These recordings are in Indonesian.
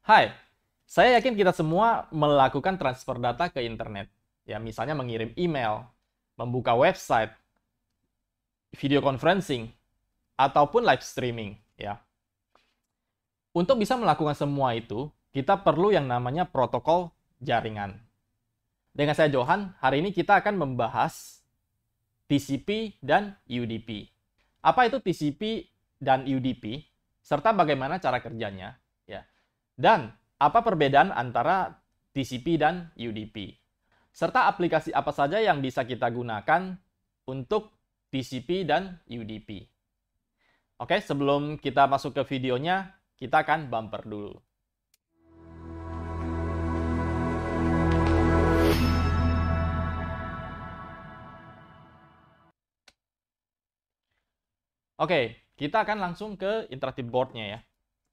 Hai, saya yakin kita semua melakukan transfer data ke internet. Ya, misalnya mengirim email, membuka website, video conferencing, ataupun live streaming. Ya, untuk bisa melakukan semua itu, kita perlu yang namanya protokol jaringan. Dengan saya Johan, hari ini kita akan membahas TCP dan UDP. Apa itu TCP dan UDP, serta bagaimana cara kerjanya, ya. Dan apa perbedaan antara TCP dan UDP, serta aplikasi apa saja yang bisa kita gunakan untuk TCP dan UDP. Oke, sebelum kita masuk ke videonya, kita akan bumper dulu. Oke, kita akan langsung ke interactive board-nya ya.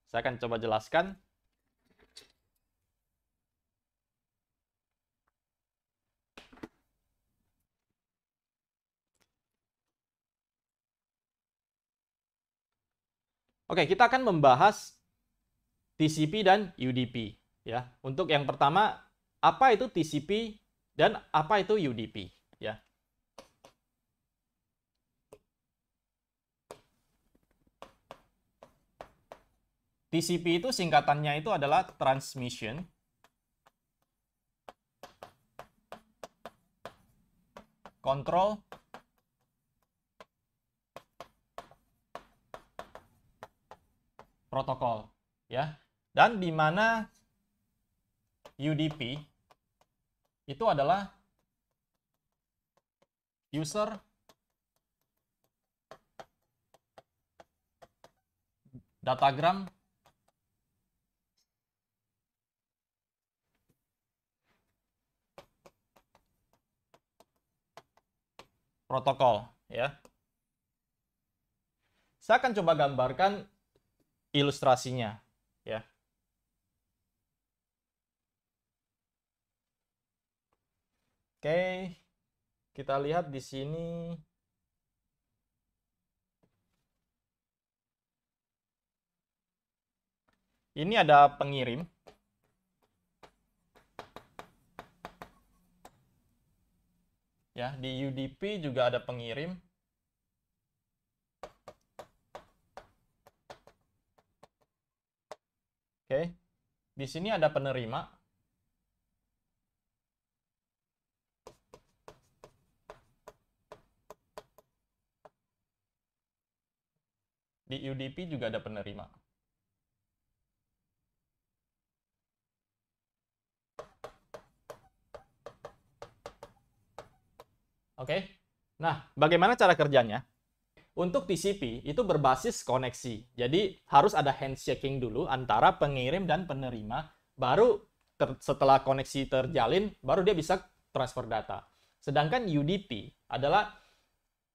Saya akan coba jelaskan. Oke, kita akan membahas TCP dan UDP ya. Untuk yang pertama, apa itu TCP dan apa itu UDP ya. TCP itu singkatannya itu adalah Transmission Control Protocol ya. Dan di mana UDP itu adalah User Datagram Protokol ya. Saya akan coba gambarkan ilustrasinya ya. Oke, kita lihat di sini. Ini ada pengirim. Ya, di UDP juga ada pengirim. Oke. Di sini ada penerima. Di UDP juga ada penerima. Oke. Nah, bagaimana cara kerjanya? Untuk TCP itu berbasis koneksi. Jadi harus ada handshaking dulu antara pengirim dan penerima. Baru setelah koneksi terjalin, baru dia bisa transfer data. Sedangkan UDP adalah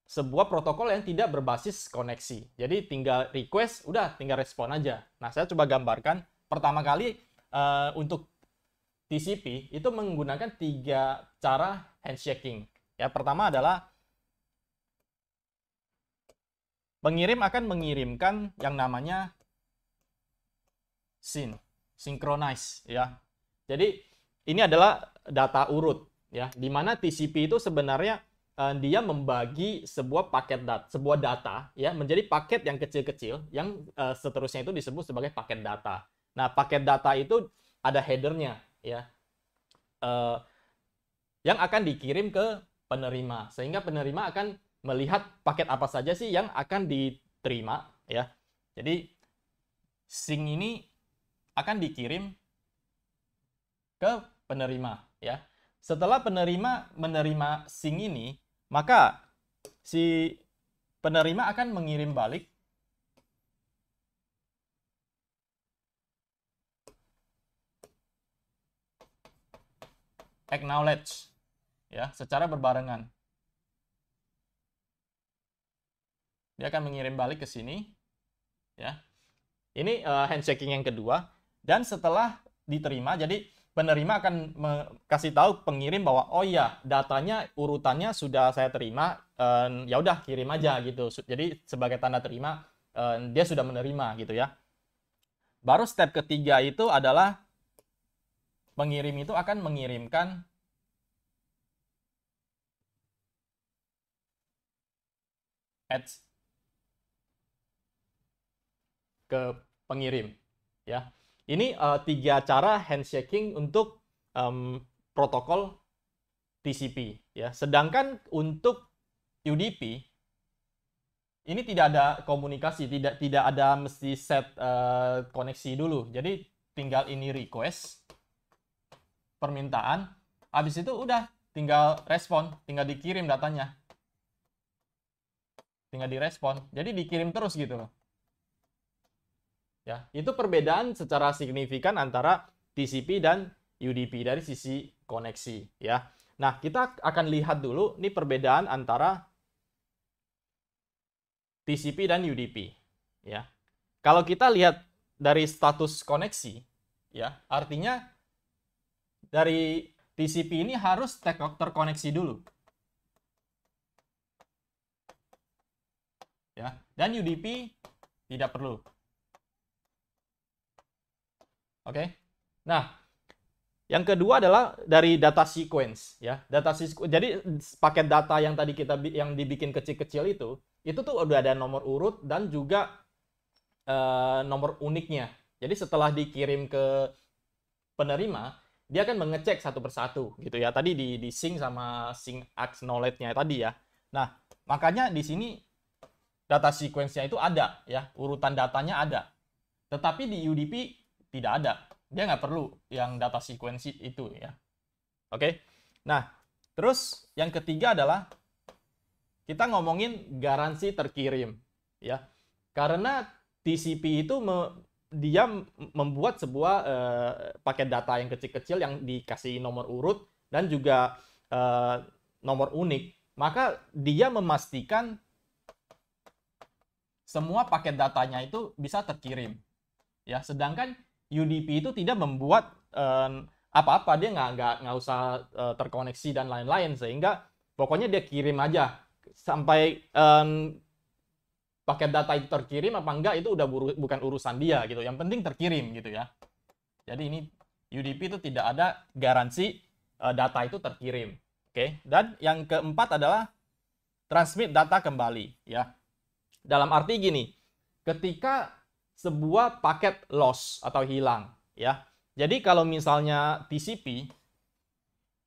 sebuah protokol yang tidak berbasis koneksi. Jadi tinggal request, udah tinggal respon aja. Nah, saya coba gambarkan. Pertama kali untuk TCP itu menggunakan 3 cara handshaking. Ya, pertama adalah pengirim akan mengirimkan yang namanya synchronize ya. Jadi ini adalah data urut ya, di mana TCP itu sebenarnya dia membagi sebuah paket sebuah data ya menjadi paket yang kecil-kecil yang seterusnya itu disebut sebagai paket data. Nah, paket data itu ada headernya ya. Yang akan dikirim ke penerima, sehingga penerima akan melihat paket apa saja sih yang akan diterima ya. Jadi sync ini akan dikirim ke penerima ya. Setelah penerima menerima sync ini, maka si penerima akan mengirim balik acknowledge ya, secara berbarengan. Dia akan mengirim balik ke sini ya. Ini handshaking yang kedua. Dan setelah diterima, jadi penerima akan kasih tahu pengirim bahwa oh iya, datanya urutannya sudah saya terima, ya udah kirim aja gitu. Jadi sebagai tanda terima dia sudah menerima gitu ya. Baru step ketiga itu adalah pengirim itu akan mengirimkan ads ke pengirim, ya. Ini 3 cara handshaking untuk protokol TCP, ya. Sedangkan untuk UDP ini tidak ada komunikasi, tidak ada mesti set koneksi dulu. Jadi tinggal ini request permintaan, habis itu udah tinggal respon, tinggal dikirim datanya. Tinggal direspon. Jadi dikirim terus gitu loh. Ya, itu perbedaan secara signifikan antara TCP dan UDP dari sisi koneksi, ya. Nah, kita akan lihat dulu nih perbedaan antara TCP dan UDP, ya. Kalau kita lihat dari status koneksi, ya, artinya dari TCP ini harus terkoneksi dulu, ya. Dan UDP tidak perlu. Oke. Nah, yang kedua adalah dari data sequence, ya. Jadi paket data yang tadi yang dibikin kecil-kecil itu tuh udah ada nomor urut dan juga nomor uniknya. Jadi setelah dikirim ke penerima, dia akan mengecek satu persatu gitu ya. Tadi di sync sama sync acknowledge-nya tadi ya. Nah, makanya di sini data sequence-nya itu ada ya, urutan datanya ada. Tetapi di UDP tidak ada. Dia nggak perlu yang data sequence itu ya. Oke. Nah, terus yang ketiga adalah kita ngomongin garansi terkirim ya. Karena TCP itu dia membuat sebuah paket data yang kecil-kecil yang dikasih nomor urut dan juga nomor unik. Maka dia memastikan semua paket datanya itu bisa terkirim. Ya, sedangkan UDP itu tidak membuat apa-apa, dia nggak usah terkoneksi dan lain-lain, sehingga pokoknya dia kirim aja sampai paket data itu terkirim apa enggak itu udah bukan urusan dia gitu. Yang penting terkirim gitu ya. Jadi ini UDP itu tidak ada garansi data itu terkirim. Oke. Dan yang keempat adalah transmit data kembali ya. Dalam arti gini, ketika sebuah paket loss atau hilang ya. Jadi kalau misalnya TCP,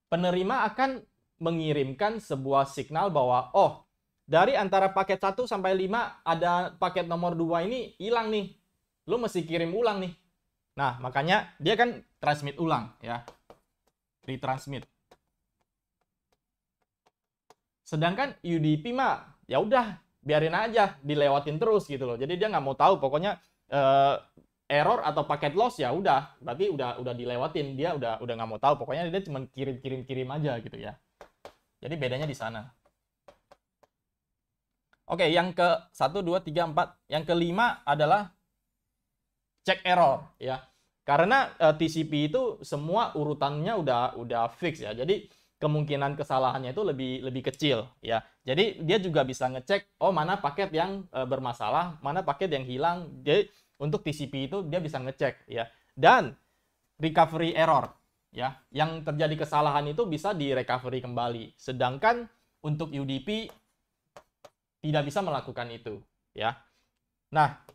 penerima akan mengirimkan sebuah signal bahwa oh, dari antara paket 1 sampai 5 ada paket nomor 2 ini hilang nih. Lu mesti kirim ulang nih. Nah, makanya dia kan transmit ulang ya. Retransmit. Sedangkan UDP mah ya udah biarin aja dilewatin terus gitu loh. Jadi dia nggak mau tahu, pokoknya error atau paket loss ya udah, berarti udah dilewatin, dia udah nggak mau tahu, pokoknya dia cuma kirim aja gitu ya. Jadi bedanya di sana. Oke, yang ke 1 2 3 4, yang kelima adalah check error ya. Karena TCP itu semua urutannya udah fix ya. Jadi kemungkinan kesalahannya itu lebih kecil ya. Jadi dia juga bisa ngecek oh mana paket yang bermasalah, mana paket yang hilang. Jadi untuk TCP itu dia bisa ngecek ya. Dan recovery error ya, yang terjadi kesalahan itu bisa di-recovery kembali. Sedangkan untuk UDP tidak bisa melakukan itu ya. Nah,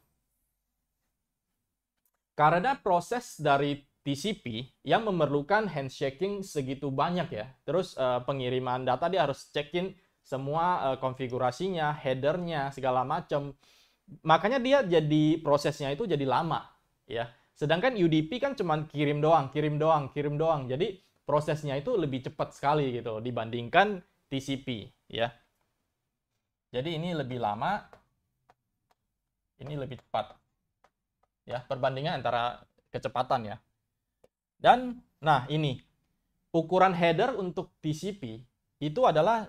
karena proses dari TCP yang memerlukan handshaking segitu banyak ya, terus pengiriman data dia harus cekin semua konfigurasinya, headernya, segala macam. Makanya dia jadi prosesnya itu jadi lama ya. Sedangkan UDP kan cuma kirim doang. Jadi prosesnya itu lebih cepat sekali gitu dibandingkan TCP ya. Jadi ini lebih lama, ini lebih cepat. Ya, perbandingan antara kecepatan ya. Dan nah ini ukuran header untuk TCP itu adalah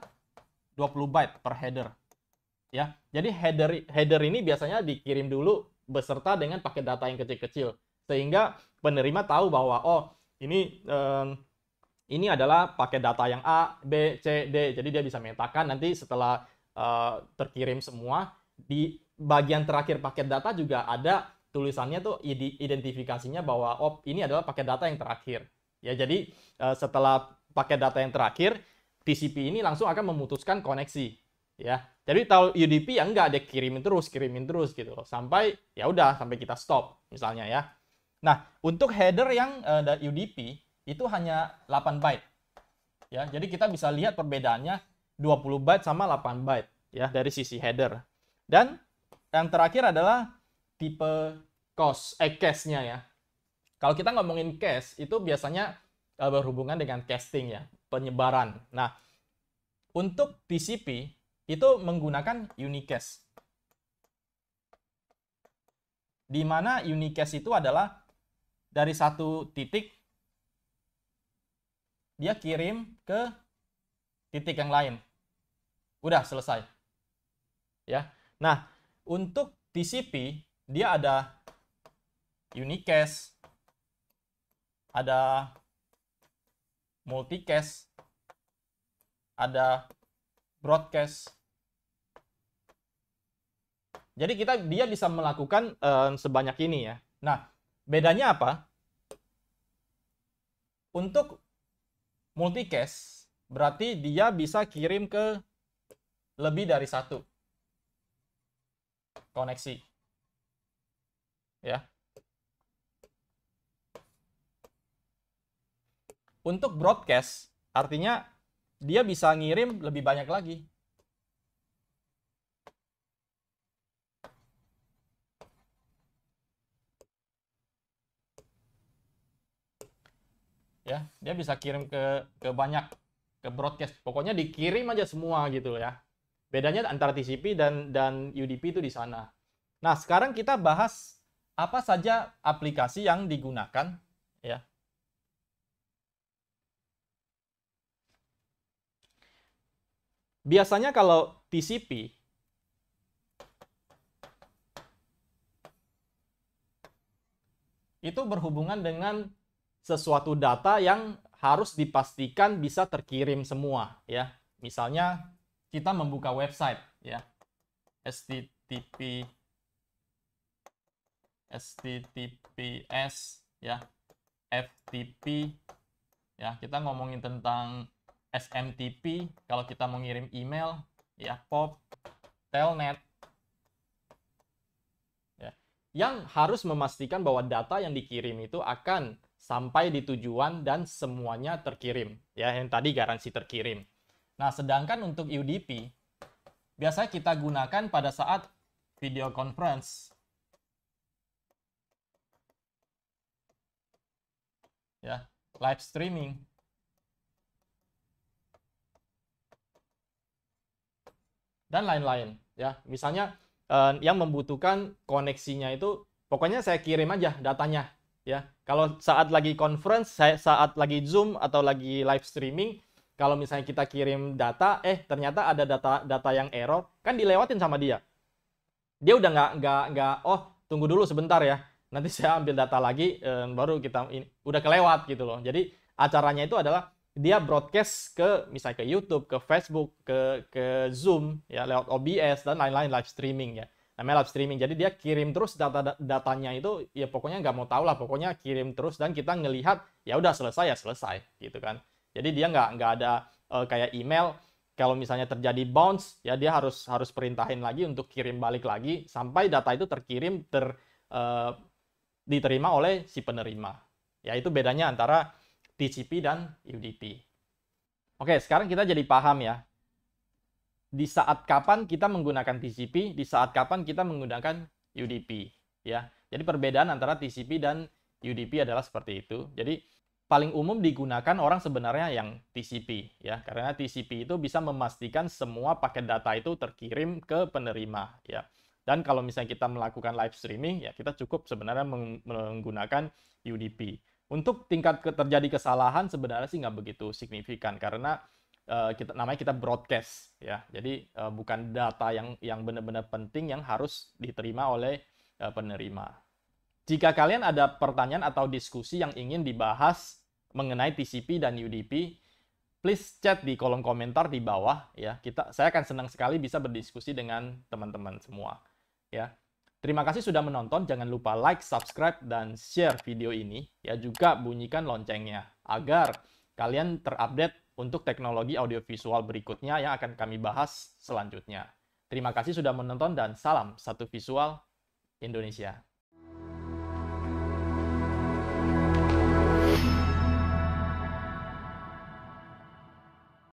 20 byte per header. Ya. Jadi header ini biasanya dikirim dulu beserta dengan paket data yang kecil-kecil sehingga penerima tahu bahwa oh, ini adalah paket data yang A, B, C, D. Jadi dia bisa memetakan nanti setelah terkirim semua di bagian terakhir paket data juga ada tulisannya tuh identifikasinya bahwa oh ini adalah paket data yang terakhir. Ya, jadi setelah paket data yang terakhir, TCP ini langsung akan memutuskan koneksi. Ya, jadi kalau UDP ya enggak, dia kirimin terus gitu loh, sampai ya udah sampai kita stop misalnya ya. Nah, untuk header yang UDP itu hanya 8 byte. Ya, jadi kita bisa lihat perbedaannya 20 byte sama 8 byte ya dari sisi header. Dan yang terakhir adalah tipe cache-nya ya. Kalau kita ngomongin cache itu biasanya berhubungan dengan casting ya, penyebaran. Nah, untuk TCP itu menggunakan unicast. Di mana unicast itu adalah dari satu titik dia kirim ke titik yang lain. Udah selesai. Ya. Nah, untuk TCP dia ada unicast, ada multicast, ada broadcast. Jadi dia bisa melakukan sebanyak ini ya. Nah, bedanya apa? Untuk multicast berarti dia bisa kirim ke lebih dari satu koneksi. Ya. Untuk broadcast artinya dia bisa ngirim lebih banyak lagi. Ya, dia bisa kirim ke banyak, ke broadcast. Pokoknya dikirim aja semua gitu ya. Bedanya antara TCP dan UDP itu di sana. Nah, sekarang kita bahas apa saja aplikasi yang digunakan ya. Biasanya kalau TCP itu berhubungan dengan sesuatu data yang harus dipastikan bisa terkirim semua ya. Misalnya kita membuka website ya. HTTPS ya. FTP ya. Kita ngomongin tentang SMTP kalau kita mau ngirim email ya, POP, Telnet ya. Yang harus memastikan bahwa data yang dikirim itu akan sampai di tujuan dan semuanya terkirim ya, yang tadi garansi terkirim. Nah, sedangkan untuk UDP biasanya kita gunakan pada saat video conference ya, live streaming dan lain-lain ya. Misalnya yang membutuhkan koneksinya itu pokoknya saya kirim aja datanya ya. Kalau saat lagi conference, saat lagi Zoom atau lagi live streaming, kalau misalnya kita kirim data, ternyata ada data yang error, kan dilewatin sama dia. Dia udah nggak, oh tunggu dulu sebentar ya, nanti saya ambil data lagi, baru kita udah kelewat gitu loh. Jadi acaranya itu adalah dia broadcast ke misalnya ke YouTube, ke Facebook, ke Zoom ya lewat OBS dan lain-lain, live streaming ya. Namanya live streaming. Jadi dia kirim terus datanya itu ya, pokoknya nggak mau tahu lah, pokoknya kirim terus dan kita ngelihat ya udah selesai ya selesai gitu kan. Jadi dia nggak ada kayak email, kalau misalnya terjadi bounce ya dia harus perintahin lagi untuk kirim balik lagi sampai data itu terkirim diterima oleh si penerima. Ya itu bedanya antara TCP dan UDP. Oke, sekarang kita jadi paham ya. Di saat kapan kita menggunakan TCP, di saat kapan kita menggunakan UDP ya. Jadi perbedaan antara TCP dan UDP adalah seperti itu. Jadi paling umum digunakan orang sebenarnya yang TCP ya, karena TCP itu bisa memastikan semua paket data itu terkirim ke penerima ya. Dan kalau misalnya kita melakukan live streaming ya, kita cukup sebenarnya menggunakan UDP. Untuk tingkat terjadi kesalahan sebenarnya sih nggak begitu signifikan karena kita broadcast ya, jadi bukan data yang benar-benar penting yang harus diterima oleh penerima. Jika kalian ada pertanyaan atau diskusi yang ingin dibahas mengenai TCP dan UDP, please chat di kolom komentar di bawah ya. Saya akan senang sekali bisa berdiskusi dengan teman-teman semua ya. Terima kasih sudah menonton, jangan lupa like, subscribe, dan share video ini. Ya, juga bunyikan loncengnya, agar kalian terupdate untuk teknologi audiovisual berikutnya yang akan kami bahas selanjutnya. Terima kasih sudah menonton dan salam satu visual Indonesia.